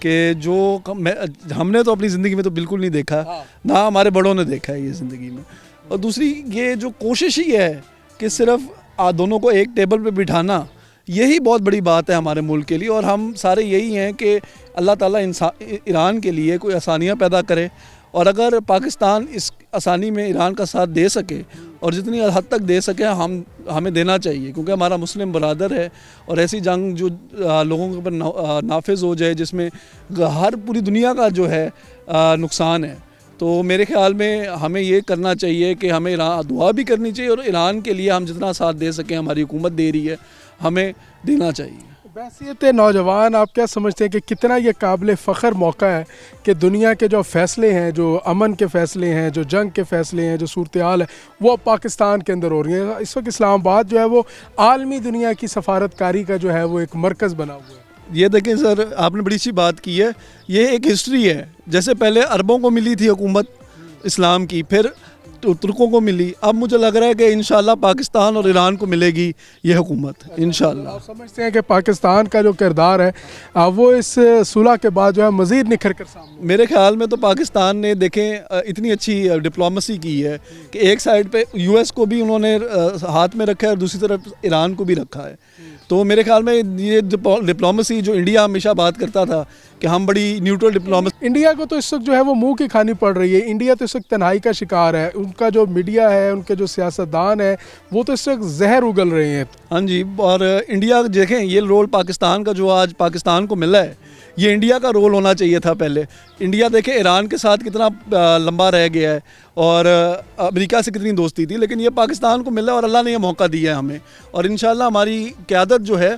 کہ جو ہم نے تو اپنی زندگی میں تو بالکل نہیں دیکھا، نہ ہمارے بڑوں نے دیکھا ہے یہ زندگی میں. اور دوسری یہ جو کوشش ہی ہے کہ صرف دونوں کو ایک ٹیبل پہ بٹھانا، یہی بہت بڑی بات ہے ہمارے ملک کے لیے. اور ہم سارے یہی ہیں کہ اللہ تعالیٰ ایران کے لیے کوئی آسانیاں پیدا کرے، اور اگر پاکستان اس آسانی میں ایران کا ساتھ دے سکے اور جتنی حد تک دے سکے ہمیں دینا چاہیے، کیونکہ ہمارا مسلم برادر ہے. اور ایسی جنگ جو لوگوں کے اوپر نافذ ہو جائے جس میں ہر پوری دنیا کا جو ہے نقصان ہے، تو میرے خیال میں ہمیں یہ کرنا چاہیے کہ ہمیں دعا بھی کرنی چاہیے، اور ایران کے لیے ہم جتنا ساتھ دے سکیں، ہماری حکومت دے رہی ہے، ہمیں دینا چاہیے. بحیثیت نوجوان آپ کیا سمجھتے ہیں کہ کتنا یہ قابل فخر موقع ہے کہ دنیا کے جو فیصلے ہیں، جو امن کے فیصلے ہیں، جو جنگ کے فیصلے ہیں، جو صورتحال ہے، وہ پاکستان کے اندر ہو رہی ہیں. اس وقت اسلام آباد جو ہے وہ عالمی دنیا کی سفارتکاری کا جو ہے وہ ایک مرکز بنا ہوا ہے. یہ دیکھیں سر، آپ نے بڑی اچھی بات کی ہے. یہ ایک ہسٹری ہے. جیسے پہلے عربوں کو ملی تھی حکومت اسلام کی، پھر ترکوں کو ملی، اب مجھے لگ رہا ہے کہ انشاءاللہ پاکستان اور ایران کو ملے گی یہ حکومت انشاءاللہ. آپ سمجھتے ہیں کہ پاکستان کا جو کردار ہے وہ اس صلح کے بعد جو ہے مزید نکھر کر سامنے؟ میرے خیال میں تو پاکستان نے دیکھیں اتنی اچھی ڈپلومسی کی ہے کہ ایک سائڈ پہ یو ایس کو بھی انہوں نے ہاتھ میں رکھا ہے اور دوسری طرف ایران کو بھی رکھا ہے. تو میرے خیال میں یہ ڈپلومسی جو انڈیا ہمیشہ بات کرتا تھا کہ ہم بڑی نیوٹرل ڈپلومسی، انڈیا کو تو اس وقت جو ہے وہ منہ کی کھانی پڑ رہی ہے. انڈیا تو اس وقت تنہائی کا شکار ہے. ان کا جو میڈیا ہے، ان کے جو سیاستدان ہیں، وہ تو اس وقت زہر اگل رہے ہیں. ہاں جی. اور انڈیا دیکھیں، یہ رول پاکستان کا جو آج پاکستان کو ملا ہے، یہ انڈیا کا رول ہونا چاہیے تھا پہلے. انڈیا دیکھیں ایران کے ساتھ کتنا لمبا رہ گیا ہے، اور امریکہ سے کتنی دوستی تھی، لیکن یہ پاکستان کو ملا اور اللہ نے یہ موقع دیا ہے ہمیں. اور انشاءاللہ ہماری قیادت جو ہے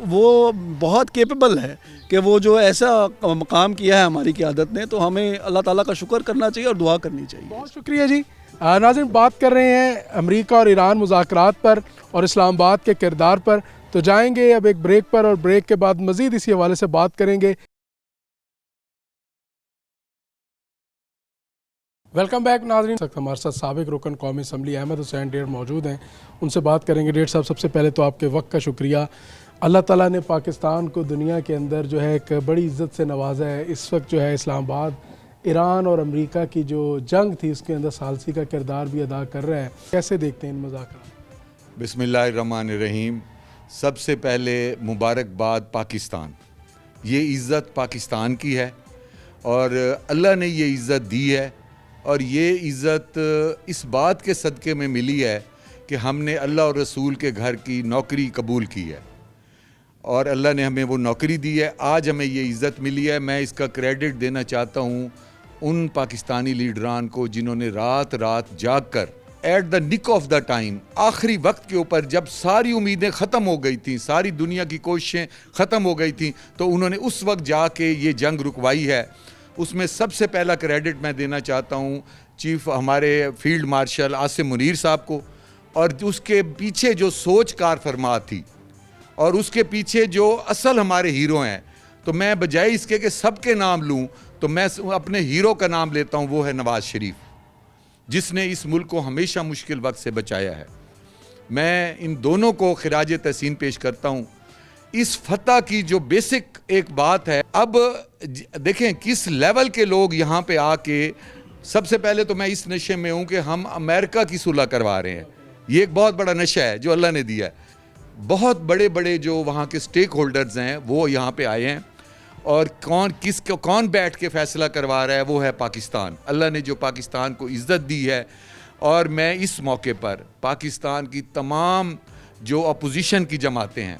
وہ بہت کیپیبل ہے کہ وہ جو ایسا مقام کیا ہے ہماری قیادت نے، تو ہمیں اللہ تعالیٰ کا شکر کرنا چاہیے اور دعا کرنی چاہیے. بہت شکریہ جی. ناظرین، بات کر رہے ہیں امریکہ اور ایران مذاکرات پر اور اسلام آباد کے کردار پر. تو جائیں گے اب ایک بریک پر، اور بریک کے بعد مزید اسی حوالے سے بات کریں گے. ویلکم بیک ناظرین. ہمارے ساتھ سابق رکن قومی اسمبلی احمد حسین ڈیڑھ موجود ہیں، ان سے بات کریں گے. ڈیڑھ صاحب، سب سے پہلے تو آپ کے وقت کا شکریہ. اللہ تعالیٰ نے پاکستان کو دنیا کے اندر جو ہے ایک بڑی عزت سے نوازا ہے. اس وقت جو ہے اسلام آباد ایران اور امریکہ کی جو جنگ تھی اس کے اندر ثالثی کا کردار بھی ادا کر رہا ہے. کیسے دیکھتے ہیں ان مذاکرات؟ بسم اللہ الرحمن الرحیم. سب سے پہلے مبارکباد پاکستان. یہ عزت پاکستان کی ہے اور اللہ نے یہ عزت دی ہے، اور یہ عزت اس بات کے صدقے میں ملی ہے کہ ہم نے اللہ اور رسول کے گھر کی نوکری قبول کی ہے، اور اللہ نے ہمیں وہ نوکری دی ہے. آج ہمیں یہ عزت ملی ہے. میں اس کا کریڈٹ دینا چاہتا ہوں ان پاکستانی لیڈران کو جنہوں نے رات رات جاگ کر ایٹ دا نک آف دا ٹائم، آخری وقت کے اوپر، جب ساری امیدیں ختم ہو گئی تھیں، ساری دنیا کی کوششیں ختم ہو گئی تھیں، تو انہوں نے اس وقت جا کے یہ جنگ رکوائی ہے. اس میں سب سے پہلا کریڈٹ میں دینا چاہتا ہوں چیف ہمارے فیلڈ مارشل عاصم منیر صاحب کو، اور اس کے پیچھے جو سوچ کار فرما تھی اور اس کے پیچھے جو اصل ہمارے ہیرو ہیں. تو میں بجائے اس کے کہ سب کے نام لوں، تو میں اپنے ہیرو کا نام لیتا ہوں، وہ ہے نواز شریف، جس نے اس ملک کو ہمیشہ مشکل وقت سے بچایا ہے. میں ان دونوں کو خراج تحسین پیش کرتا ہوں. اس فتح کی جو بیسک ایک بات ہے، اب دیکھیں کس لیول کے لوگ یہاں پہ آ کے، سب سے پہلے تو میں اس نشے میں ہوں کہ ہم امریکہ کی صلح کروا رہے ہیں. یہ ایک بہت بڑا نشہ ہے جو اللہ نے دیا ہے. بہت بڑے بڑے جو وہاں کے سٹیک ہولڈرز ہیں وہ یہاں پہ آئے ہیں، اور کون بیٹھ کے فیصلہ کروا رہا ہے، وہ ہے پاکستان. اللہ نے جو پاکستان کو عزت دی ہے، اور میں اس موقع پر پاکستان کی تمام جو اپوزیشن کی جماعتیں ہیں،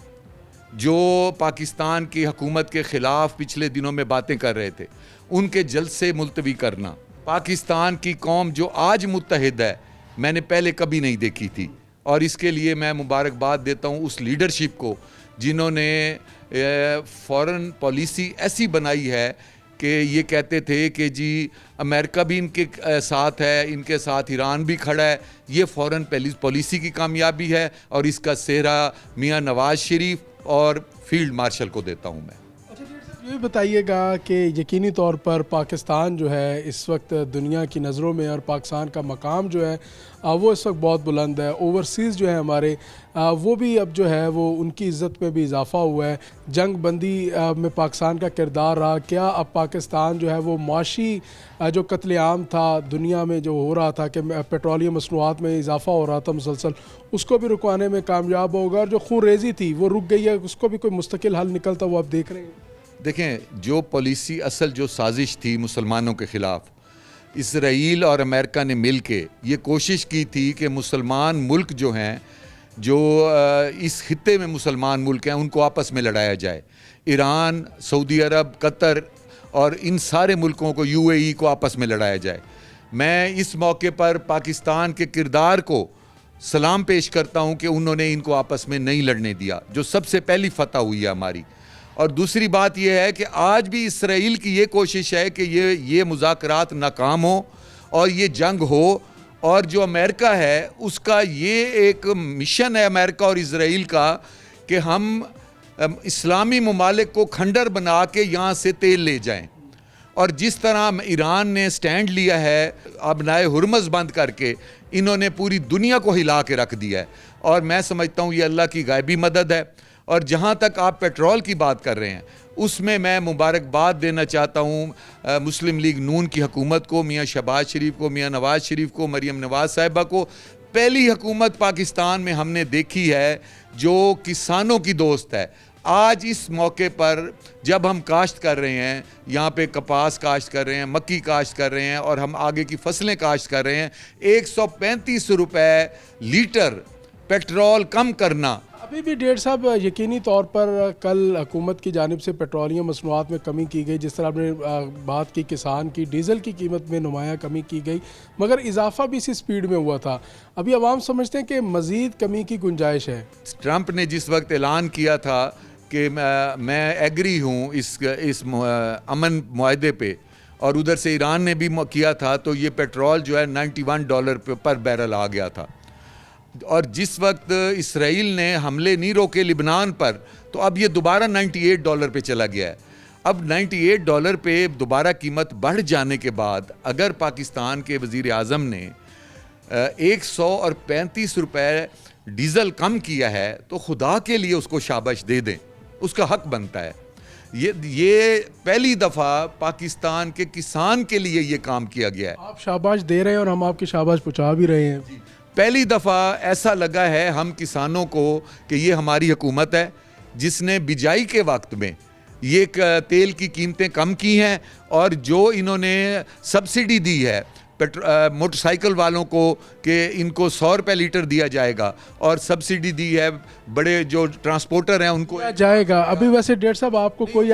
جو پاکستان کی حکومت کے خلاف پچھلے دنوں میں باتیں کر رہے تھے، ان کے جلسے ملتوی کرنا. پاکستان کی قوم جو آج متحد ہے، میں نے پہلے کبھی نہیں دیکھی تھی، اور اس کے لیے میں مبارکباد دیتا ہوں اس لیڈرشپ کو جنہوں نے فورن پالیسی ایسی بنائی ہے کہ یہ کہتے تھے کہ جی امریکہ بھی ان کے ساتھ ہے، ان کے ساتھ ایران بھی کھڑا ہے. یہ فورن پالیسی کی کامیابی ہے، اور اس کا سہرا میاں نواز شریف اور فیلڈ مارشل کو دیتا ہوں میں. یہ بتائیے گا کہ یقینی طور پر پاکستان جو ہے اس وقت دنیا کی نظروں میں، اور پاکستان کا مقام جو ہے وہ اس وقت بہت بلند ہے. اوورسیز جو ہے ہمارے وہ بھی اب جو ہے وہ ان کی عزت میں بھی اضافہ ہوا ہے. جنگ بندی میں پاکستان کا کردار رہا. کیا اب پاکستان جو ہے وہ معاشی جو قتل عام تھا دنیا میں جو ہو رہا تھا کہ پیٹرولیم مصنوعات میں اضافہ ہو رہا تھا مسلسل، اس کو بھی رکوانے میں کامیاب ہوگا؟ اور جو خون ریزی تھی وہ رک گئی ہے، اس کو بھی کوئی مستقل حل نکلتا وہ آپ دیکھ رہے ہیں؟ دیکھیں، جو پالیسی اصل جو سازش تھی مسلمانوں کے خلاف، اسرائیل اور امریکہ نے مل کے یہ کوشش کی تھی کہ مسلمان ملک جو ہیں، جو اس خطے میں مسلمان ملک ہیں، ان کو آپس میں لڑایا جائے. ایران، سعودی عرب، قطر اور ان سارے ملکوں کو، UAE کو آپس میں لڑایا جائے. میں اس موقع پر پاکستان کے کردار کو سلام پیش کرتا ہوں کہ انہوں نے ان کو آپس میں نہیں لڑنے دیا، جو سب سے پہلی فتح ہوئی ہے ہماری. اور دوسری بات یہ ہے کہ آج بھی اسرائیل کی یہ کوشش ہے کہ یہ مذاکرات ناکام ہو اور یہ جنگ ہو. اور جو امریکہ ہے اس کا یہ ایک مشن ہے، امریکہ اور اسرائیل کا، کہ ہم اسلامی ممالک کو کھنڈر بنا کے یہاں سے تیل لے جائیں. اور جس طرح ایران نے سٹینڈ لیا ہے ابنائے ہرمز بند کر کے، انہوں نے پوری دنیا کو ہلا کے رکھ دیا ہے. اور میں سمجھتا ہوں یہ اللہ کی غیبی مدد ہے. اور جہاں تک آپ پیٹرول کی بات کر رہے ہیں، اس میں مبارکباد دینا چاہتا ہوں مسلم لیگ نون کی حکومت کو، میاں شہباز شریف کو، میاں نواز شریف کو، مریم نواز صاحبہ کو. پہلی حکومت پاکستان میں ہم نے دیکھی ہے جو کسانوں کی دوست ہے. آج اس موقع پر جب ہم کاشت کر رہے ہیں، یہاں پہ کپاس کاشت کر رہے ہیں، مکی کاشت کر رہے ہیں، اور ہم آگے کی فصلیں کاشت کر رہے ہیں، 135 روپے لیٹر پیٹرول کم کرنا. ابھی بھی ڈیڑھ صاحب یقینی طور پر کل حکومت کی جانب سے پیٹرولیم مصنوعات میں کمی کی گئی، جس طرح آپ نے بات کی کسان کی، ڈیزل کی قیمت میں نمایاں کمی کی گئی، مگر اضافہ بھی اسی سپیڈ میں ہوا تھا. ابھی عوام سمجھتے ہیں کہ مزید کمی کی گنجائش ہے. ٹرمپ نے جس وقت اعلان کیا تھا کہ میں ایگری ہوں اس امن معاہدے پہ، اور ادھر سے ایران نے بھی کیا تھا، تو یہ پیٹرول جو ہے $91 پر بیرل آ گیا تھا. اور جس وقت اسرائیل نے حملے نہیں روکے لبنان پر، تو اب یہ دوبارہ $98 پہ چلا گیا ہے. اب $98 پہ دوبارہ قیمت بڑھ جانے کے بعد اگر پاکستان کے وزیر اعظم نے 135 روپے ڈیزل کم کیا ہے، تو خدا کے لیے اس کو شاباش دے دیں، اس کا حق بنتا ہے. یہ پہلی دفعہ پاکستان کے کسان کے لیے یہ کام کیا گیا ہے. آپ شاباش دے رہے ہیں اور ہم آپ کی شاباش پہنچا بھی رہے ہیں. پہلی دفعہ ایسا لگا ہے ہم کسانوں کو کہ یہ ہماری حکومت ہے جس نے بجائی کے وقت میں یہ تیل کی قیمتیں کم کی ہیں، اور جو انہوں نے سبسڈی دی ہے موٹر سائیکل والوں کو کہ ان کو 100 روپے لیٹر دیا جائے گا، اور سبسڈی دی ہے بڑے جو ٹرانسپورٹر ہیں ان کو جائے گا. ابھی ویسے ڈیڑھ صاحب آپ کو کوئی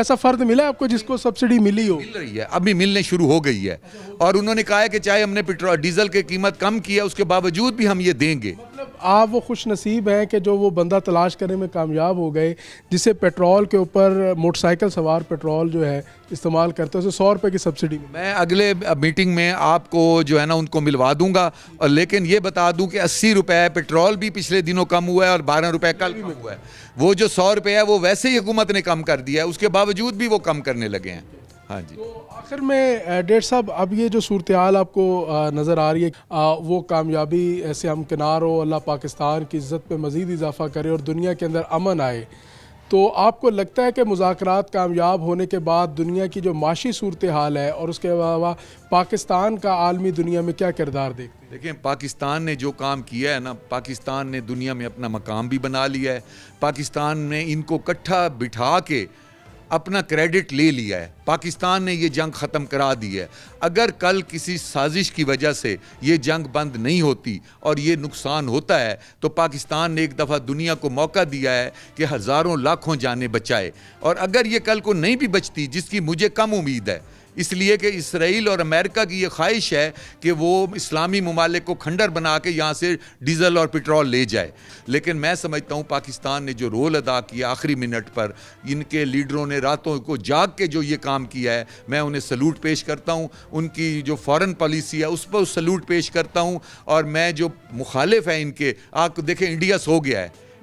ایسا فرد ملا آپ کو جس کو سبسڈی ملی ہو؟ مل رہی ہے، ابھی ملنے شروع ہو گئی ہے. اور انہوں نے کہا ہے کہ چاہے ہم نے ڈیزل کی قیمت کم کی ہے، اس کے باوجود بھی ہم یہ دیں گے. مطلب آپ وہ خوش نصیب ہیں کہ جو وہ بندہ تلاش کرنے میں کامیاب ہو گئے جسے پیٹرول کے اوپر موٹر سائیکل سوار پیٹرول جو ہے استعمال کرتے ہیں، اسے 100 روپے کی سبسڈی ملی. میں اگلے میٹنگ میں آپ کو جو ہے نا ان کو ملوا دوں گا. اور لیکن یہ بتا دوں کہ 80 روپے پیٹرول بھی پچھلے دنوں کم ہوا ہے، اور 12 روپے کل کم ہوا ہے. وہ جو 100 روپے ہے وہ ویسے ہی حکومت نے کم کر دیا ہے، اس کے باوجود بھی وہ کم کرنے لگے ہیں. ہاں جی. تو آخر میں ڈیڑھ صاحب اب یہ جو صورتحال آپ کو نظر آ رہی ہے وہ کامیابی سے ہمکنار ہو، اللہ پاکستان کی عزت پہ مزید اضافہ کرے اور دنیا کے اندر امن آئے، تو آپ کو لگتا ہے کہ مذاکرات کامیاب ہونے کے بعد دنیا کی جو معاشی صورتحال ہے اور اس کے علاوہ پاکستان کا عالمی دنیا میں کیا کردار دیکھتے ہیں؟ دیکھیں، پاکستان نے جو کام کیا ہے نا، پاکستان نے دنیا میں اپنا مقام بھی بنا لیا ہے. پاکستان نے ان کو اکٹھا بٹھا کے اپنا کریڈٹ لے لیا ہے. پاکستان نے یہ جنگ ختم کرا دی ہے. اگر کل کسی سازش کی وجہ سے یہ جنگ بند نہیں ہوتی اور یہ نقصان ہوتا ہے، تو پاکستان نے ایک دفعہ دنیا کو موقع دیا ہے کہ ہزاروں لاکھوں جانیں بچائے. اور اگر یہ کل کو نہیں بھی بچتی، جس کی مجھے کم امید ہے، اس لیے کہ اسرائیل اور امریکہ کی یہ خواہش ہے کہ وہ اسلامی ممالک کو کھنڈر بنا کے یہاں سے ڈیزل اور پیٹرول لے جائے. لیکن میں سمجھتا ہوں پاکستان نے جو رول ادا کیا آخری منٹ پر، ان کے لیڈروں نے راتوں کو جاگ کے جو یہ کام کیا ہے، میں انہیں سلوٹ پیش کرتا ہوں. ان کی جو فارن پالیسی ہے اس پر سلوٹ پیش کرتا ہوں. اور میں جو مخالف ہیں ان کے، آپ دیکھیں انڈیا سو گیا ہے.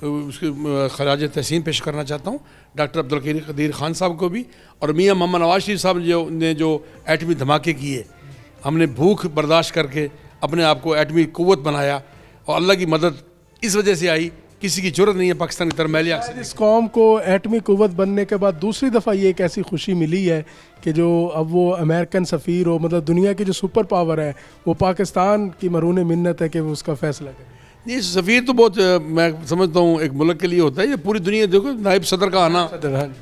اس کے خراج تحسین پیش کرنا چاہتا ہوں ڈاکٹر عبدالقدیر خان صاحب کو بھی، اور میاں محمد نواز شریف صاحب نے جو ایٹمی دھماکے کیے، ہم نے بھوک برداشت کر کے اپنے آپ کو ایٹمی قوت بنایا، اور اللہ کی مدد اس وجہ سے آئی، کسی کی ضرورت نہیں ہے پاکستان کی طرف میلے آگ سے۔ اس قوم کو ایٹمی قوت بننے کے بعد دوسری دفعہ یہ ایک ایسی خوشی ملی ہے کہ جو اب وہ امریکن سفیر ہو، مطلب دنیا کی جو سپر پاور ہے وہ پاکستان کی مرہون منت ہے کہ وہ اس کا فیصلہ کرے۔ یہ سفیر تو بہت میں سمجھتا ہوں ایک ملک کے لیے ہوتا ہے، یہ پوری دنیا دیکھو نائب صدر کا آنا،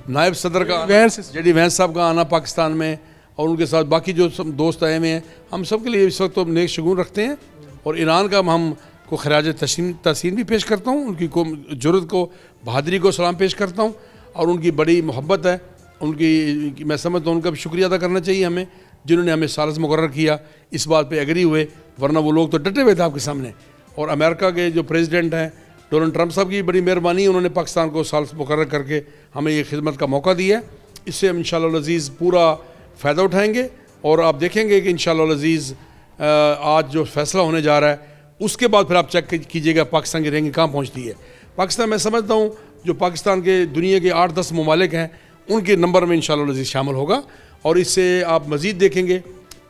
نائب صدر کا جے ڈی وینس صاحب کا آنا پاکستان میں، اور ان کے ساتھ باقی جو دوست آئے ہوئے ہیں، ہم سب کے لیے اس وقت تو نیک شگون رکھتے ہیں، اور ایران کا ہم کو خراج تحسین بھی پیش کرتا ہوں، ان کی جرأت کو، بہادری کو سلام پیش کرتا ہوں، اور ان کی بڑی محبت ہے، ان کی میں سمجھتا ہوں ان کا بھی شکریہ ادا کرنا چاہیے ہمیں، جنہوں نے ہمیں ثالث مقرر کیا، اس بات پہ ایگری ہوئے، ورنہ وہ لوگ تو ڈٹے ہوئے تھے آپ کے سامنے۔ اور امریکہ کے جو پریزیڈنٹ ہیں ڈونلڈ ٹرمپ صاحب کی بڑی مہربانی، انہوں نے پاکستان کو ثالث مقرر کر کے ہمیں یہ خدمت کا موقع دیا ہے، اس سے ہم انشاءاللہ العزیز پورا فائدہ اٹھائیں گے، اور آپ دیکھیں گے کہ انشاءاللہ العزیز آج جو فیصلہ ہونے جا رہا ہے اس کے بعد پھر آپ چیک کیجئے گا پاکستان کی رینکنگ کہاں پہنچتی ہے۔ پاکستان میں سمجھتا ہوں جو پاکستان کے دنیا کے 8-10 ممالک ہیں ان کے نمبر میں انشاءاللہ العزیز شامل ہوگا، اور اس سے آپ مزید دیکھیں گے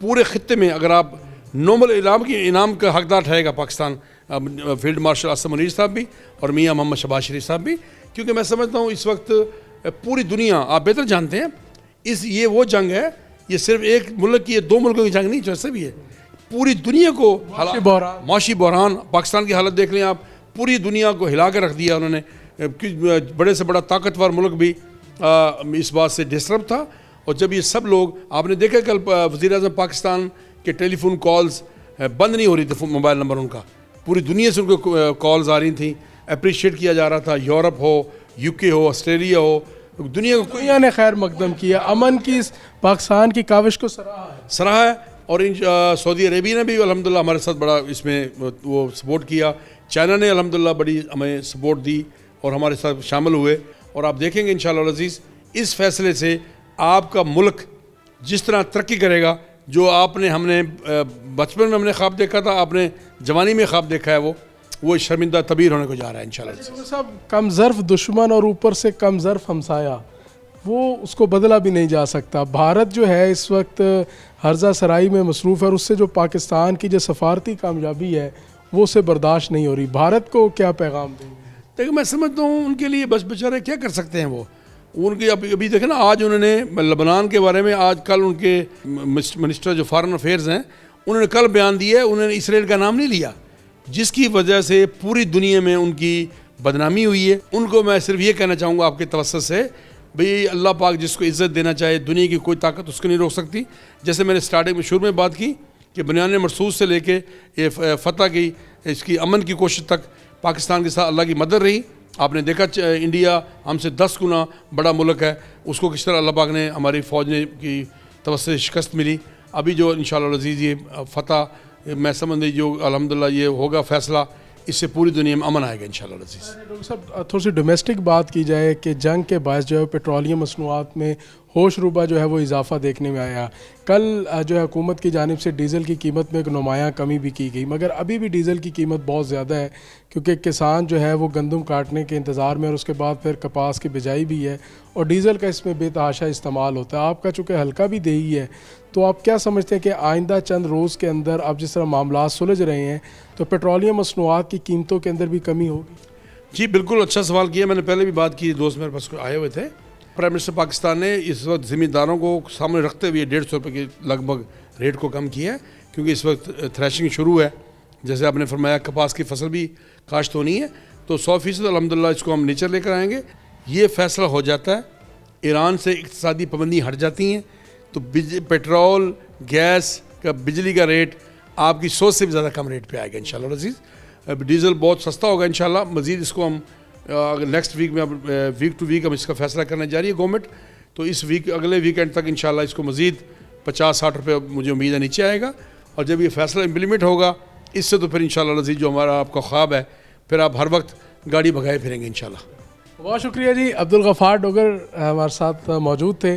پورے خطے میں اگر آپ نوبل انعام کا حقدار ٹھہرے گا پاکستان، فیلڈ مارشل اسد منیر صاحب بھی اور میاں محمد شہباز شریف صاحب بھی، کیونکہ میں سمجھتا ہوں اس وقت پوری دنیا، آپ بہتر جانتے ہیں یہ وہ جنگ ہے، یہ صرف ایک ملک کی، یہ 2 ملکوں کی جنگ نہیں، جیسے بھی ہے پوری دنیا کو معاشی بحران، پاکستان کی حالت دیکھ لیں آپ، پوری دنیا کو ہلا کے رکھ دیا انہوں نے، بڑے سے بڑا طاقتور ملک بھی اس بات سے ڈسٹرب تھا، اور جب یہ سب لوگ، آپ نے دیکھا کل وزیر اعظم پاکستان کے ٹیلی فون کالز بند نہیں ہو رہی تھی، موبائل نمبر ان کا پوری دنیا سے ان کو کالز آ رہی تھیں، اپریشیٹ کیا جا رہا تھا، یورپ ہو، UK ہو، آسٹریلیا ہو، دنیا نے خیر مقدم کیا، امن کی پاکستان کی کاوش کو سراہا ہے، اور سعودی عربیہ نے بھی الحمدللہ ہمارے ساتھ بڑا اس میں وہ سپورٹ کیا، چائنا نے الحمدللہ بڑی ہمیں سپورٹ دی اور ہمارے ساتھ شامل ہوئے، اور آپ دیکھیں گے انشاءاللہ العزیز اس فیصلے سے آپ کا ملک جس طرح ترقی کرے گا، جو آپ نے ہم نے بچپن میں ہم نے خواب دیکھا تھا، آپ نے جوانی میں خواب دیکھا ہے، وہ شرمندہ تعبیر ہونے کو جا رہا ہے انشاءاللہ۔ صاحب کم ظرف دشمن اور اوپر سے کم ظرف ہمسایہ، وہ اس کو بدلا بھی نہیں جا سکتا۔ بھارت جو ہے اس وقت ہرزہ سرائی میں مصروف ہے، اور اس سے جو پاکستان کی جو سفارتی کامیابی ہے وہ اسے برداشت نہیں ہو رہی۔ بھارت کو کیا پیغام دیں گے؟ دیکھیں میں سمجھتا ہوں ان کے لیے بس بیچارے کیا کر سکتے ہیں، وہ ان کی ابھی دیکھیں نا، آج انہوں نے لبنان کے بارے میں، آج کل ان کے منسٹر جو فارن افیئرز ہیں انہوں نے کل بیان دیا ہے، انہوں نے اسرائیل کا نام نہیں لیا، جس کی وجہ سے پوری دنیا میں ان کی بدنامی ہوئی ہے۔ ان کو میں صرف یہ کہنا چاہوں گا آپ کے توسط سے، بھئی اللہ پاک جس کو عزت دینا چاہے، دنیا کی کوئی طاقت اس کو نہیں روک سکتی۔ جیسے میں نے سٹارٹنگ میں شروع میں بات کی کہ بنیان مرصوص سے لے کے یہ فتح کی، اس کی امن کی کوشش تک پاکستان کے ساتھ اللہ کی مدد رہی۔ آپ نے دیکھا انڈیا ہم سے 10 گنا بڑا ملک ہے، اس کو کس طرح اللہ پاک نے، ہماری فوج نے کی توسط سے شکست ملی۔ ابھی جو انشاءاللہ العزیز یہ فتح میں سمجھ جو الحمدللہ یہ ہوگا فیصلہ، اس سے پوری دنیا میں امن آئے گا انشاءاللہ العزیز۔ ڈاکٹر صاحب تھوڑی سی ڈومیسٹک بات کی جائے کہ جنگ کے باعث جو ہے پیٹرولیم مصنوعات میں ہوش ربا جو ہے وہ اضافہ دیکھنے میں آیا۔ کل جو ہے حکومت کی جانب سے ڈیزل کی قیمت میں ایک نمایاں کمی بھی کی گئی، مگر ابھی بھی ڈیزل کی قیمت بہت زیادہ ہے، کیونکہ کسان جو ہے وہ گندم کاٹنے کے انتظار میں، اور اس کے بعد پھر کپاس کی بجائی بھی ہے، اور ڈیزل کا اس میں بے تحاشا استعمال ہوتا ہے۔ آپ کا چونکہ حلقہ بھی دیہی ہے، تو آپ کیا سمجھتے ہیں کہ آئندہ چند روز کے اندر اب جس طرح معاملات سلجھ رہے ہیں تو پیٹرولیم مصنوعات کی قیمتوں کے اندر بھی کمی ہوگی؟ جی بالکل اچھا سوال کیا، میں نے پہلے بھی بات کی، دوست میرے پاس آئے ہوئے تھے۔ پرائم منسٹر پاکستان نے اس وقت زمینداروں کو سامنے رکھتے ہوئے 150 روپے کے لگ بھگ ریٹ کو کم کیا ہے، کیونکہ اس وقت تھریشنگ شروع ہے، جیسے آپ نے فرمایا کپاس کی فصل بھی کاشت ہونی ہے، تو 100% الحمدللہ اس کو ہم نیچر لے کر آئیں گے۔ یہ فیصلہ ہو جاتا ہے، ایران سے اقتصادی پابندی ہٹ جاتی ہیں، تو پیٹرول، گیس کا، بجلی کا ریٹ آپ کی سوچ سے بھی زیادہ کم ریٹ پہ آئے گا انشاءاللہ العزیز۔ ڈیزل بہت سستا ہوگا انشاءاللہ، مزید اس کو ہم نیکسٹ ویک میں، ویک ٹو ویک ہم اس کا فیصلہ کرنے جا رہی ہے گورنمنٹ، تو اس ویک اگلے ویکینڈ تک انشاءاللہ اس کو مزید 50-60 روپے مجھے امید ہے نیچے آئے گا، اور جب یہ فیصلہ امپلیمنٹ ہوگا اس سے تو پھر انشاءاللہ العزیز جو ہمارا آپ کا خواب ہے، پھر آپ ہر وقت گاڑی بھگائے پھریں گے انشاءاللہ۔ بہت شکریہ جی، عبدالغفار ڈوگر ہمارے ساتھ موجود تھے۔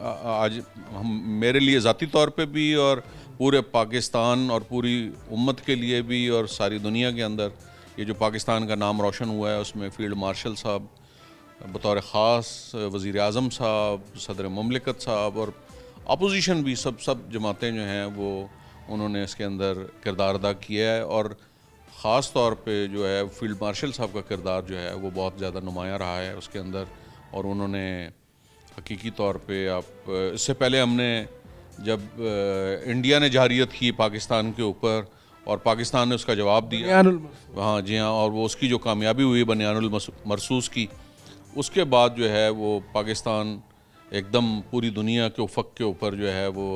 آج ہم میرے لیے ذاتی طور پہ بھی اور پورے پاکستان اور پوری امت کے لیے بھی اور ساری دنیا کے اندر یہ جو پاکستان کا نام روشن ہوا ہے اس میں فیلڈ مارشل صاحب بطور خاص، وزیر اعظم صاحب، صدر مملکت صاحب اور اپوزیشن بھی سب جماعتیں جو ہیں وہ انہوں نے اس کے اندر کردار ادا کیا ہے، اور خاص طور پہ جو ہے فیلڈ مارشل صاحب کا کردار جو ہے وہ بہت زیادہ نمایاں رہا ہے اس کے اندر، اور انہوں نے حقیقی طور پہ اس سے پہلے ہم نے جب انڈیا نے جارحیت کی پاکستان کے اوپر اور پاکستان نے اس کا جواب دیا، ہاں جی ہاں، اور وہ اس کی جو کامیابی ہوئی بنیان المرصوص کی، اس کے بعد جو ہے وہ پاکستان ایک دم پوری دنیا کے افق کے اوپر جو ہے وہ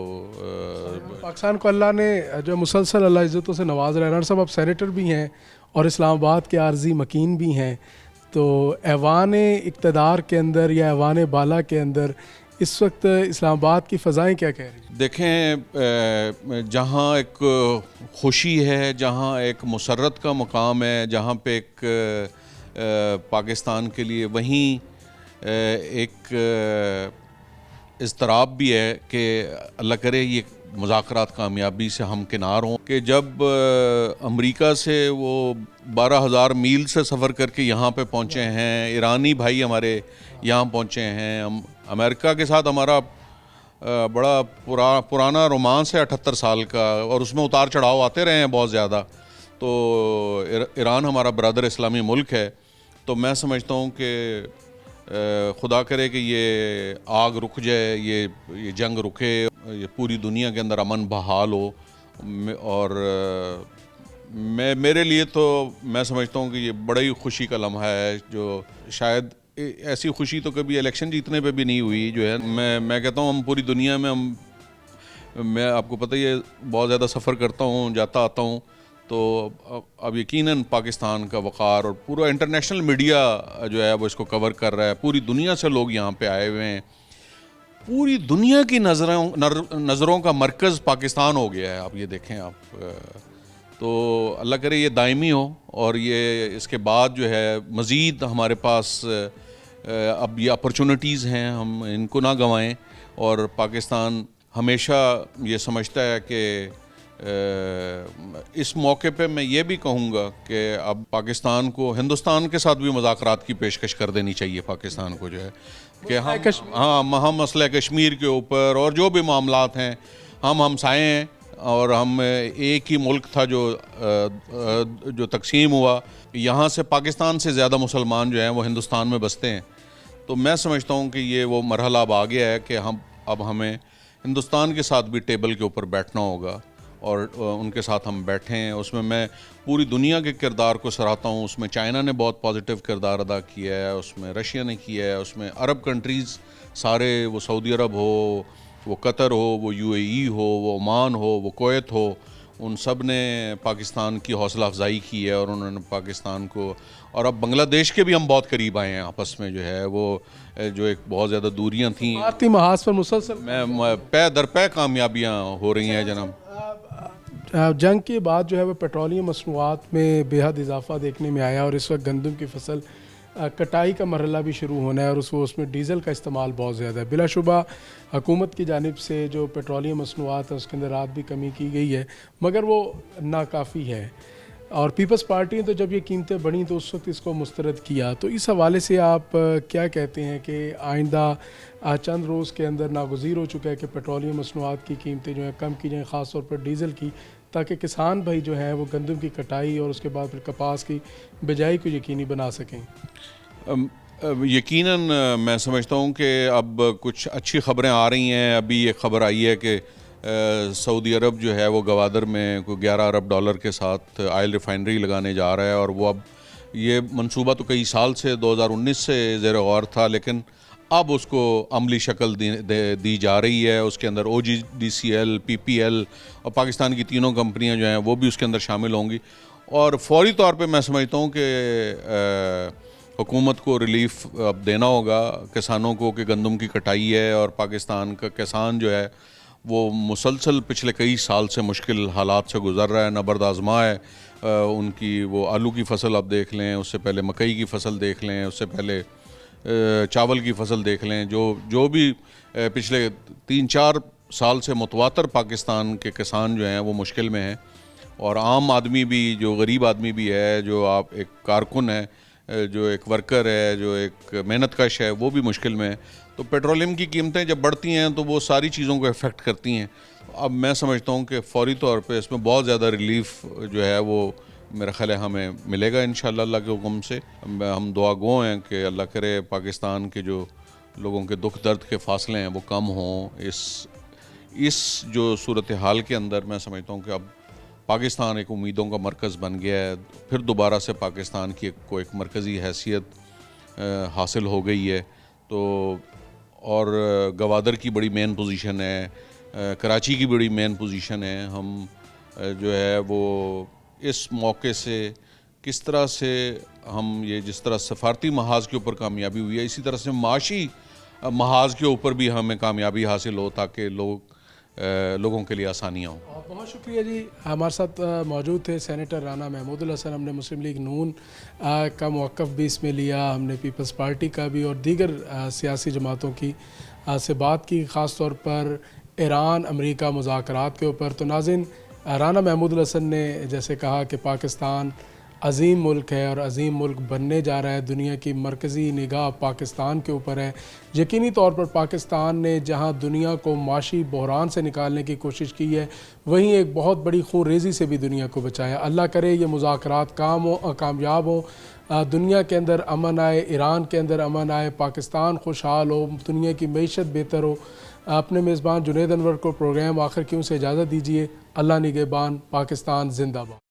پاکستان کو اللہ نے جو مسلسل اللہ عزتوں سے نواز رہا ہے۔ صاحب اب سینیٹر بھی ہیں اور اسلام آباد کے عارضی مکین بھی ہیں، تو ایوان اقتدار کے اندر یا ایوان بالا کے اندر اس وقت اسلام آباد کی فضائیں کیا کہہ رہی ہیں؟ دیکھیں، جہاں ایک خوشی ہے، جہاں ایک مسرت کا مقام ہے، جہاں پہ ایک پاکستان کے لیے، وہیں ایک اضطراب بھی ہے کہ اللہ کرے یہ مذاکرات کامیابی سے ہمکنار ہوں، کہ جب امریکہ سے وہ 12,000 میل سے سفر کر کے یہاں پہ پہنچے ہیں، ایرانی بھائی ہمارے یہاں پہنچے ہیں، امریکہ کے ساتھ ہمارا بڑا پرانا رومانس ہے 78 سال کا، اور اس میں اتار چڑھاؤ آتے رہے ہیں بہت زیادہ، تو ایران ہمارا برادر اسلامی ملک ہے، تو میں سمجھتا ہوں کہ خدا کرے کہ یہ آگ رک جائے، یہ جنگ رکے، یہ پوری دنیا کے اندر امن بحال ہو، اور میرے لیے تو میں سمجھتا ہوں کہ یہ بڑا ہی خوشی کا لمحہ ہے، جو شاید ایسی خوشی تو کبھی الیکشن جیتنے پہ بھی نہیں ہوئی جو ہے۔ میں کہتا ہوں ہم پوری دنیا میں میں آپ کو پتہ ہی ہے بہت زیادہ سفر کرتا ہوں، جاتا آتا ہوں، تو اب یقیناً پاکستان کا وقار اور پورا انٹرنیشنل میڈیا جو ہے وہ اس کو کور کر رہا ہے، پوری دنیا سے لوگ یہاں پہ آئے ہوئے ہیں، پوری دنیا کی نظروں کا مرکز پاکستان ہو گیا ہے۔ آپ یہ دیکھیں آپ، تو اللہ کرے یہ دائمی ہو، اور یہ اس کے بعد جو ہے مزید ہمارے پاس اب یہ اپرچونٹیز ہیں، ہم ان کو نہ گنوائیں، اور پاکستان ہمیشہ یہ سمجھتا ہے کہ اس موقع پہ میں یہ بھی کہوں گا کہ اب پاکستان کو ہندوستان کے ساتھ بھی مذاکرات کی پیشکش کر دینی چاہیے پاکستان کو، جو ہے کہ ہم مسئلہ کشمیر کے اوپر اور جو بھی معاملات ہیں، ہم ہمسائے ہیں، اور ہم ایک ہی ملک تھا جو تقسیم ہوا، یہاں سے پاکستان سے زیادہ مسلمان جو ہیں وہ ہندوستان میں بستے ہیں، تو میں سمجھتا ہوں کہ یہ وہ مرحلہ اب آ گیا ہے کہ اب ہمیں ہندوستان کے ساتھ بھی ٹیبل کے اوپر بیٹھنا ہوگا، اور ان کے ساتھ ہم بیٹھے ہیں۔ اس میں پوری دنیا کے کردار کو سراہتا ہوں، اس میں چائنا نے بہت پازیٹیو کردار ادا کیا ہے، اس میں رشیا نے کیا ہے، اس میں عرب کنٹریز سارے، وہ سعودی عرب ہو، وہ قطر ہو، وہ UAE ہو، وہ عمان ہو، وہ کویت ہو، ان سب نے پاکستان کی حوصلہ افزائی کی ہے، اور انہوں نے پاکستان کو، اور اب بنگلہ دیش کے بھی ہم بہت قریب آئے ہیں آپس میں، جو ہے وہ جو ایک بہت زیادہ دوریاں تھیں، بھارتی محاذ پر مسلسل پے در پے کامیابیاں ہو رہی ہیں جناب۔ جنگ کے بعد جو ہے وہ پیٹرولیم مصنوعات میں بے حد اضافہ دیکھنے میں آیا، اور اس وقت گندم کی فصل کٹائی کا مرحلہ بھی شروع ہونا ہے، اور اس میں ڈیزل کا استعمال بہت زیادہ ہے۔ بلا شبہ حکومت کی جانب سے جو پیٹرولیم مصنوعات ہیں اس کے اندر رات بھی کمی کی گئی ہے، مگر وہ ناکافی ہے، اور پیپلز پارٹی نے تو جب یہ قیمتیں بڑھیں تو اس وقت اس کو مسترد کیا، تو اس حوالے سے آپ کیا کہتے ہیں کہ آئندہ چند روز کے اندر ناگزیر ہو چکا ہے کہ پیٹرولیم مصنوعات کی قیمتیں جو ہیں کم کی جائیں، خاص طور پر ڈیزل کی، تاکہ کسان بھائی جو ہیں وہ گندم کی کٹائی اور اس کے بعد پھر کپاس کی بجائی کو یقینی بنا سکیں؟ یقیناً میں سمجھتا ہوں کہ اب کچھ اچھی خبریں آ رہی ہیں۔ ابھی ایک خبر آئی ہے کہ سعودی عرب جو ہے وہ گوادر میں کوئی $11 ارب کے ساتھ آئل ریفائنری لگانے جا رہا ہے، اور وہ اب یہ منصوبہ تو کئی سال سے 2019 سے زیر غور تھا، لیکن اب اس کو عملی شکل دی جا رہی ہے۔ اس کے اندر OGDCL، PPL اور پاکستان کی تینوں کمپنیاں جو ہیں وہ بھی اس کے اندر شامل ہوں گی، اور فوری طور پہ میں سمجھتا ہوں کہ حکومت کو ریلیف اب دینا ہوگا کسانوں کو، کہ گندم کی کٹائی ہے، اور پاکستان کا کسان جو ہے وہ مسلسل پچھلے کئی سال سے مشکل حالات سے گزر رہا ہے، نبرد آزما ہے۔ ان کی وہ آلو کی فصل آپ دیکھ لیں، اس سے پہلے مکئی کی فصل دیکھ لیں، اس سے پہلے چاول کی فصل دیکھ لیں، جو بھی پچھلے 3-4 سال سے متواتر پاکستان کے کسان جو ہیں وہ مشکل میں ہیں، اور عام آدمی بھی، جو غریب آدمی بھی ہے، جو آپ ایک کارکن ہے، جو ایک ورکر ہے، جو ایک محنت کش ہے، وہ بھی مشکل میں ہے۔ تو پیٹرولیم کی قیمتیں جب بڑھتی ہیں تو وہ ساری چیزوں کو افیکٹ کرتی ہیں۔ اب میں سمجھتا ہوں کہ فوری طور پہ اس میں بہت زیادہ ریلیف جو ہے وہ میرا خیال ہے ہمیں ملے گا انشاءاللہ اللہ کے حکم سے۔ ہم دعا گو ہیں کہ اللہ کرے پاکستان کے جو لوگوں کے دکھ درد کے فاصلے ہیں وہ کم ہوں۔ اس جو صورتحال کے اندر میں سمجھتا ہوں کہ اب پاکستان ایک امیدوں کا مرکز بن گیا ہے، پھر دوبارہ سے پاکستان کی کو ایک مرکزی حیثیت حاصل ہو گئی ہے۔ تو اور گوادر کی بڑی مین پوزیشن ہے، کراچی کی بڑی مین پوزیشن ہے۔ ہم جو ہے وہ اس موقع سے کس طرح سے ہم یہ جس طرح سفارتی محاذ کے اوپر کامیابی ہوئی ہے، اسی طرح سے معاشی محاذ کے اوپر بھی ہمیں کامیابی حاصل ہو تاکہ لوگوں کے لیے آسانیاں ہوں۔ بہت شکریہ جی۔ ہمارے ساتھ موجود تھے سینیٹر رانا محمود الحسن۔ ہم نے مسلم لیگ نون کا موقف بھی اس میں لیا، ہم نے پیپلز پارٹی کا بھی اور دیگر سیاسی جماعتوں کی سے بات کی، خاص طور پر ایران امریکہ مذاکرات کے اوپر۔ تو ناظرین، رانا محمود الحسن نے جیسے کہا کہ پاکستان عظیم ملک ہے اور عظیم ملک بننے جا رہا ہے، دنیا کی مرکزی نگاہ پاکستان کے اوپر ہے۔ یقینی طور پر پاکستان نے جہاں دنیا کو معاشی بحران سے نکالنے کی کوشش کی ہے، وہیں ایک بہت بڑی خون ریزی سے بھی دنیا کو بچایا۔ اللہ کرے یہ مذاکرات کامیاب ہوں، دنیا کے اندر امن آئے، ایران کے اندر امن آئے، پاکستان خوشحال ہو، دنیا کی معیشت بہتر ہو۔ اپنے میزبان جنید انور کو پروگرام آخر کیوں سے اجازت دیجیے۔ اللہ نگہبان، پاکستان زندہ باد۔